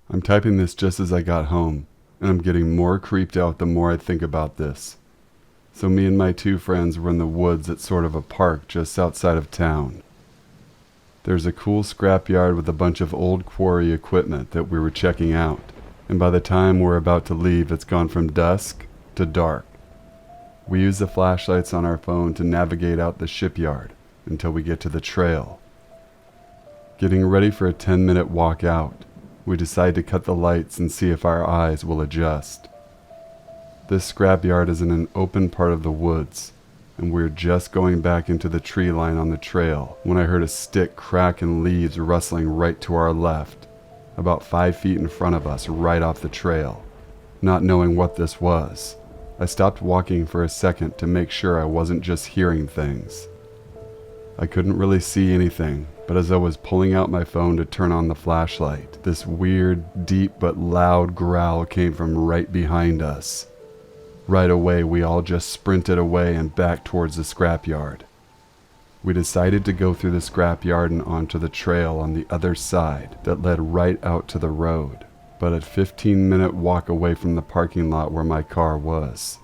I'm typing this just as I got home, and I'm getting more creeped out the more I think about this. So me and my two friends were in the woods at sort of a park just outside of town. There's a cool scrapyard with a bunch of old quarry equipment that we were checking out, and by the time we're about to leave, it's gone from dusk to dark. We use the flashlights on our phone to navigate out the shipyard until we get to the trail. Getting ready for a 10-minute walk out, we decide to cut the lights and see if our eyes will adjust. This scrapyard is in an open part of the woods, and we're just going back into the tree line on the trail when I heard a stick crack and leaves rustling right to our left, about 5 feet in front of us, right off the trail. Not knowing what this was, I stopped walking for a second to make sure I wasn't just hearing things. I couldn't really see anything, but as I was pulling out my phone to turn on the flashlight, this weird, deep but loud growl came from right behind us. Right away, we all just sprinted away and back towards the scrapyard. We decided to go through the scrapyard and onto the trail on the other side that led right out to the road, but a 15-minute walk away from the parking lot where my car was.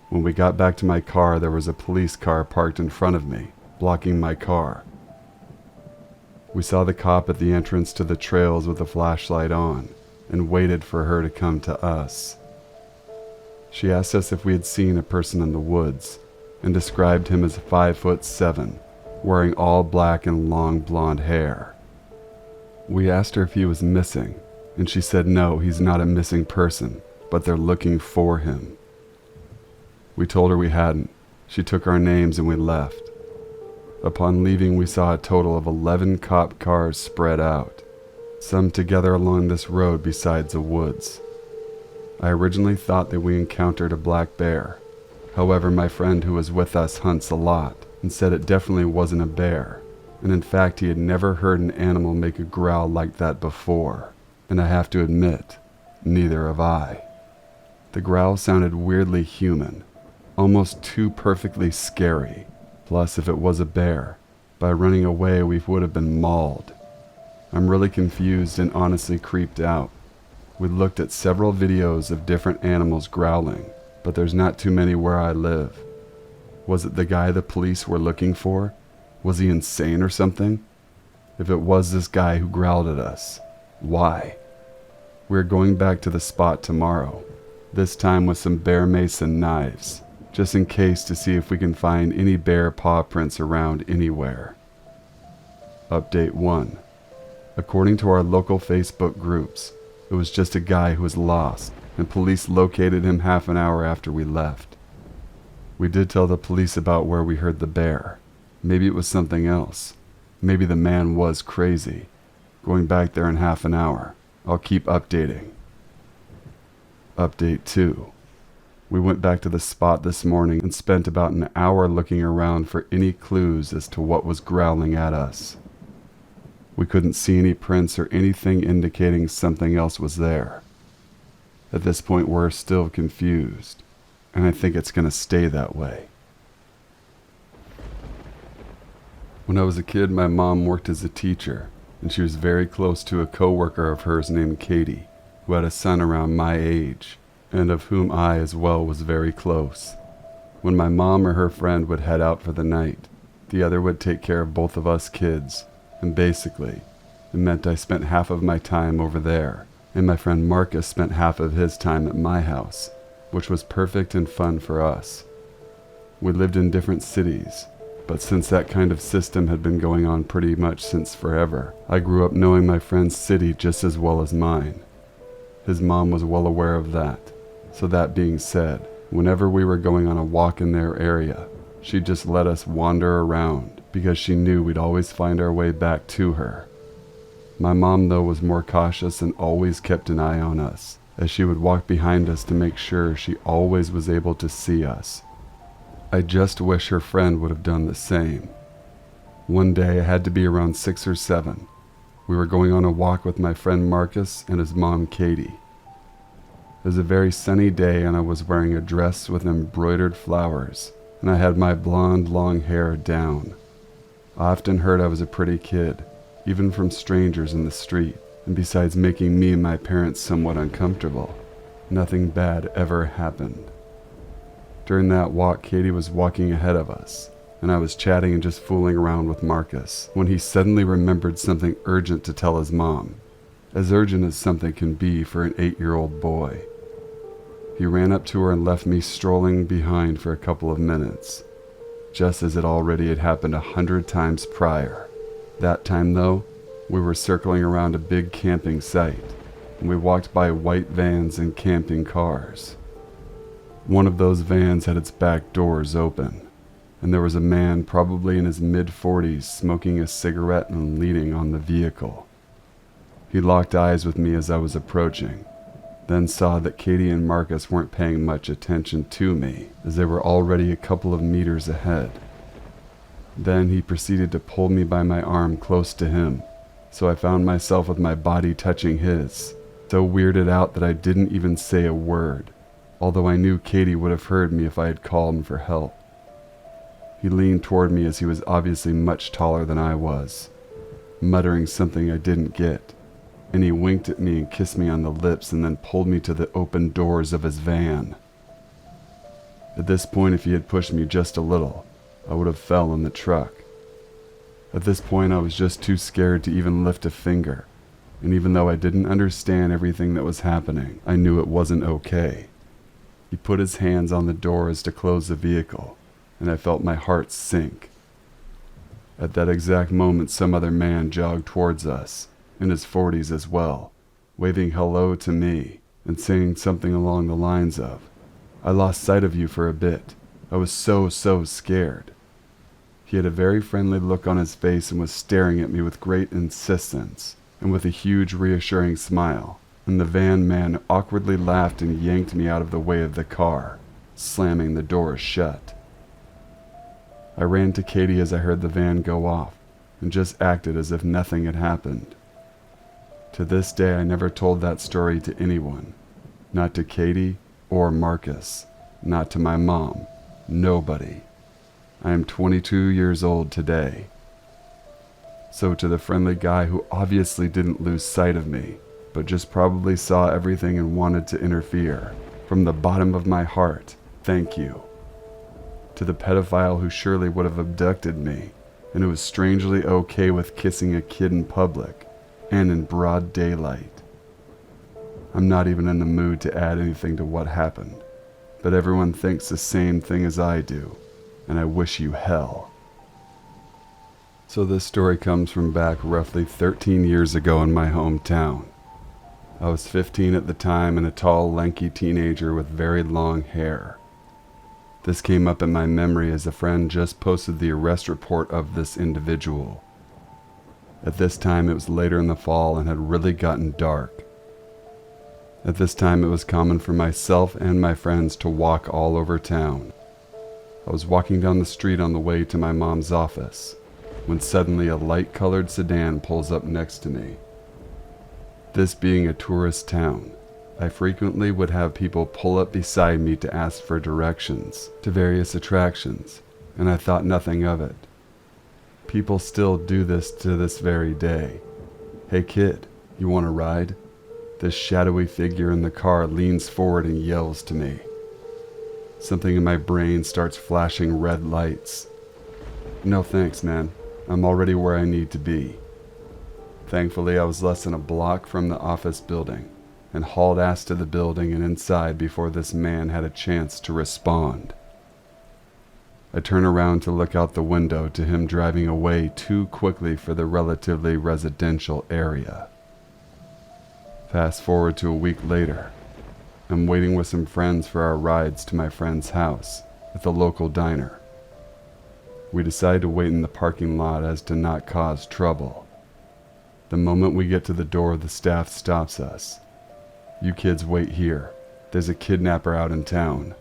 When we got back to my car, there was a police car parked in front of me, blocking my car. We saw the cop at the entrance to the trails with a flashlight on and waited for her to come to us. She asked us if we had seen a person in the woods and described him as 5'7", wearing all black and long blonde hair. We asked her if he was missing, and she said no, he's not a missing person, but they're looking for him. We told her we hadn't. She took our names and we left. Upon leaving, we saw a total of 11 cop cars spread out, some together along this road besides the woods. I originally thought that we encountered a black bear. However, my friend who was with us hunts a lot and said it definitely wasn't a bear, and in fact he had never heard an animal make a growl like that before, and I have to admit, neither have I. The growl sounded weirdly human, almost too perfectly scary. Plus, if it was a bear, by running away we would have been mauled. I'm really confused and honestly creeped out. We looked at several videos of different animals growling, but there's not too many where I live. Was it the guy the police were looking for? Was he insane or something? If it was this guy who growled at us, why? We're going back to the spot tomorrow, this time with some bear mason knives, just in case to see if we can find any bear paw prints around anywhere. Update 1. According to our local Facebook groups, it was just a guy who was lost, and police located him half an hour after we left. We did tell the police about where we heard the bear. Maybe it was something else. Maybe the man was crazy. Going back there in half an hour. I'll keep updating. Update 2. We went back to the spot this morning and spent about an hour looking around for any clues as to what was growling at us. We couldn't see any prints or anything indicating something else was there. At this point, we're still confused, and I think it's going to stay that way. When I was a kid, my mom worked as a teacher, and she was very close to a coworker of hers named Katie, who had a son around my age, and of whom I as well was very close. When my mom or her friend would head out for the night, the other would take care of both of us kids, and basically, it meant I spent half of my time over there, and my friend Marcus spent half of his time at my house, which was perfect and fun for us. We lived in different cities, but since that kind of system had been going on pretty much since forever, I grew up knowing my friend's city just as well as mine. His mom was well aware of that, so that being said, whenever we were going on a walk in their area, she just let us wander around because she knew we'd always find our way back to her. My mom, though, was more cautious and always kept an eye on us, as she would walk behind us to make sure she always was able to see us. I just wish her friend would have done the same. One day, I had to be around 6 or 7. We were going on a walk with my friend Marcus and his mom Katie. It was a very sunny day and I was wearing a dress with embroidered flowers, and I had my blonde long hair down. I often heard I was a pretty kid, even from strangers in the street, and besides making me and my parents somewhat uncomfortable, nothing bad ever happened. During that walk, Katie was walking ahead of us, and I was chatting and just fooling around with Marcus when he suddenly remembered something urgent to tell his mom, as urgent as something can be for an 8-year-old boy. He ran up to her and left me strolling behind for a couple of minutes, just as it already had happened 100 times prior. That time, though, we were circling around a big camping site, and we walked by white vans and camping cars. One of those vans had its back doors open, and there was a man probably in his mid-40s smoking a cigarette and leaning on the vehicle. He locked eyes with me as I was approaching, then saw that Katie and Marcus weren't paying much attention to me, as they were already a couple of meters ahead. Then he proceeded to pull me by my arm close to him, so I found myself with my body touching his, so weirded out that I didn't even say a word, although I knew Katie would have heard me if I had called for help. He leaned toward me as he was obviously much taller than I was, muttering something I didn't get, and he winked at me and kissed me on the lips and then pulled me to the open doors of his van. At this point, if he had pushed me just a little, I would have fell in the truck. At this point, I was just too scared to even lift a finger, and even though I didn't understand everything that was happening, I knew it wasn't okay. He put his hands on the doors to close the vehicle, and I felt my heart sink. At that exact moment, some other man jogged towards us, in his 40s as well, waving hello to me and saying something along the lines of, "I lost sight of you for a bit. I was so scared." He had a very friendly look on his face and was staring at me with great insistence and with a huge reassuring smile, and the van man awkwardly laughed and yanked me out of the way of the car, slamming the doors shut. I ran to Katie as I heard the van go off and just acted as if nothing had happened. To this day, I never told that story to anyone, not to Katie or Marcus, not to my mom, nobody. I am 22 years old today. So to the friendly guy who obviously didn't lose sight of me, but just probably saw everything and wanted to interfere, from the bottom of my heart, thank you. To the pedophile who surely would have abducted me, and who was strangely okay with kissing a kid in public, and in broad daylight. I'm not even in the mood to add anything to what happened, but everyone thinks the same thing as I do, and I wish you hell. So this story comes from back roughly 13 years ago in my hometown. I was 15 at the time and a tall, lanky teenager with very long hair. This came up in my memory as a friend just posted the arrest report of this individual. At this time, it was later in the fall and had really gotten dark. At this time, it was common for myself and my friends to walk all over town. I was walking down the street on the way to my mom's office, when suddenly a light-colored sedan pulls up next to me. This being a tourist town, I frequently would have people pull up beside me to ask for directions to various attractions, and I thought nothing of it. People still do this to this very day. "Hey kid, you want a ride?" This shadowy figure in the car leans forward and yells to me. Something in my brain starts flashing red lights. No thanks, man. I'm already where I need to be. Thankfully, I was less than a block from the office building and hauled ass to the building and inside before this man had a chance to respond. I turn around to look out the window to him driving away too quickly for the relatively residential area. Fast forward to a week later. I'm waiting with some friends for our rides to my friend's house at the local diner. We decide to wait in the parking lot as to not cause trouble. The moment we get to the door, the staff stops us. "You kids wait here. There's a kidnapper out in town.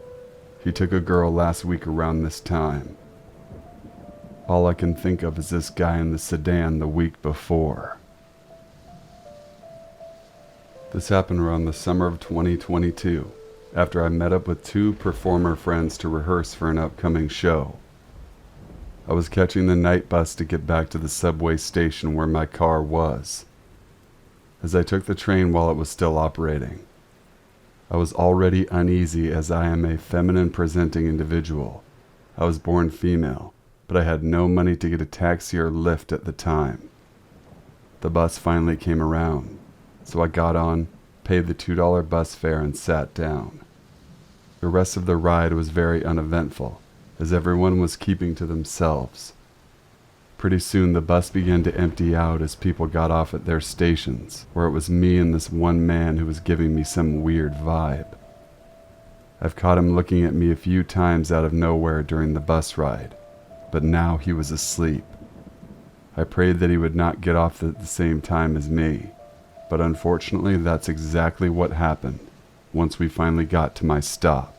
He took a girl last week around this time." All I can think of is this guy in the sedan the week before. This happened around the summer of 2022, after I met up with two performer friends to rehearse for an upcoming show. I was catching the night bus to get back to the subway station where my car was. as I took the train while it was still operating. I was already uneasy as I am a feminine presenting individual. I was born female, but I had no money to get a taxi or Lyft at the time. The bus finally came around, so I got on, paid the $2 bus fare, and sat down. The rest of the ride was very uneventful, as everyone was keeping to themselves. Pretty soon the bus began to empty out as people got off at their stations, where it was me and this one man who was giving me some weird vibe. I've caught him looking at me a few times out of nowhere during the bus ride, but now he was asleep. I prayed that he would not get off at the same time as me, but unfortunately that's exactly what happened once we finally got to my stop.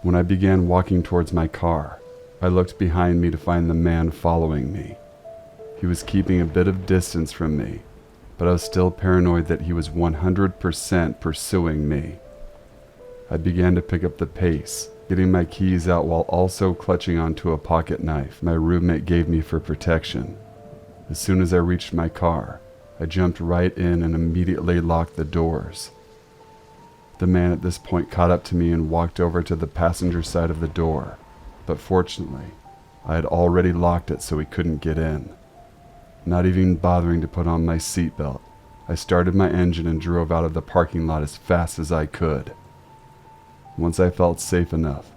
When I began walking towards my car, I looked behind me to find the man following me. He was keeping a bit of distance from me, but I was still paranoid that he was 100% pursuing me. I began to pick up the pace, getting my keys out while also clutching onto a pocket knife my roommate gave me for protection. As soon as I reached my car, I jumped right in and immediately locked the doors. The man at this point caught up to me and walked over to the passenger side of the door, but fortunately, I had already locked it so he couldn't get in. Not even bothering to put on my seatbelt, I started my engine and drove out of the parking lot as fast as I could. Once I felt safe enough,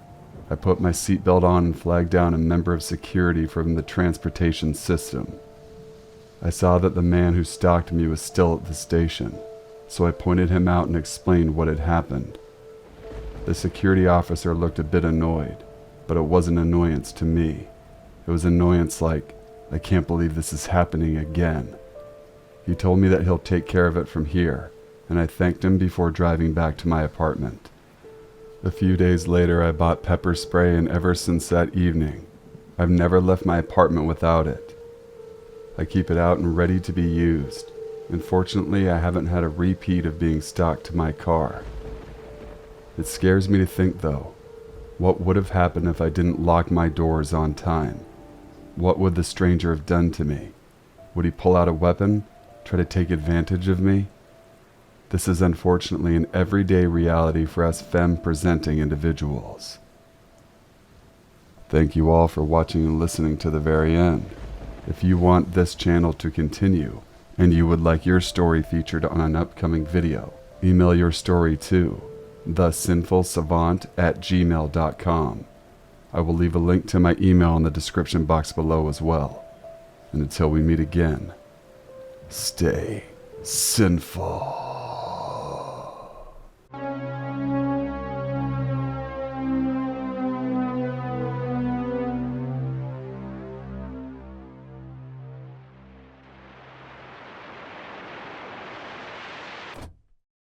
I put my seatbelt on and flagged down a member of security from the transportation system. I saw that the man who stalked me was still at the station, so I pointed him out and explained what had happened. The security officer looked a bit annoyed, but it wasn't annoyance to me. It was annoyance like, I can't believe this is happening again. He told me that he'll take care of it from here, and I thanked him before driving back to my apartment. A few days later, I bought pepper spray, and ever since that evening, I've never left my apartment without it. I keep it out and ready to be used, and fortunately, I haven't had a repeat of being stalked to my car. It scares me to think, though, what would have happened if I didn't lock my doors on time? What would the stranger have done to me? Would he pull out a weapon, try to take advantage of me? This is unfortunately an everyday reality for us femme-presenting individuals. Thank you all for watching and listening to the very end. If you want this channel to continue, and you would like your story featured on an upcoming video, email your story to thesinfulsavant@gmail.com. I will leave a link to my email in the description box below as well. And until we meet again, stay sinful.